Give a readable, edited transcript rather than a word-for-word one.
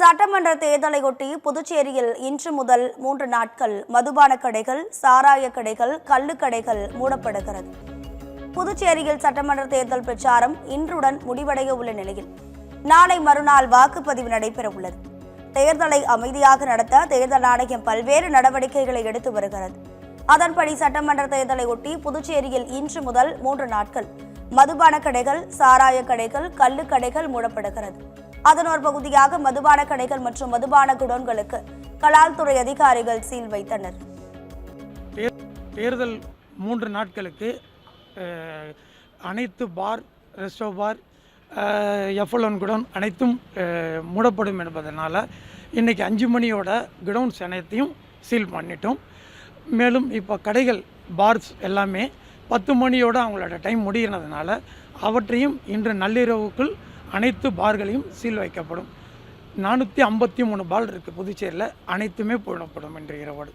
சட்டமன்ற தேர்தலையொட்டி புதுச்சேரியில் இன்று முதல் 3 நாட்கள் மதுபான கடைகள், சாராய கடைகள், கள்ளுக்கடைகள் மூடப்படுகிறது. புதுச்சேரியில் சட்டமன்ற தேர்தல் பிரச்சாரம் இன்றுடன் முடிவடைய உள்ள நிலையில் நாளை மறுநாள் வாக்குப்பதிவு நடைபெற உள்ளது. தேர்தலை அமைதியாக நடத்த தேர்தல் ஆணையம் பல்வேறு நடவடிக்கைகளை எடுத்து வருகிறது. அதன்படி சட்டமன்ற தேர்தலை ஒட்டி புதுச்சேரியில் இன்று முதல் 3 நாட்கள் மதுபான கடைகள், சாராய கடைகள், கள்ளுக்கடைகள் மூடப்படுகிறது. அதன் ஒரு பகுதியாக மதுபான கடைகள் மற்றும் மதுபான குடோன்களுக்கு கலால்துறை அதிகாரிகள் சீல் வைத்தனர். தேர்தல் 3 நாட்களுக்கு அனைத்து பார், ரெஸ்டோ பார், எஃப்எல்என் குடோன் அனைத்தும் மூடப்படும் என்பதனால இன்றைக்கி 5 மணியோட குடோன்ஸ் அனைத்தையும் சீல் பண்ணிட்டோம். மேலும் இப்போ கடைகள், பார்ஸ் எல்லாமே 10 மணியோடு அவங்களோட டைம் முடிகிறதுனால அவற்றையும் இன்று நள்ளிரவுக்குள் அனைத்து பார்களையும் சீல் வைக்கப்படும். 453 பார் இருக்குது புதுச்சேரியில், அனைத்துமே போடப்படும் இன்று இரவோடு.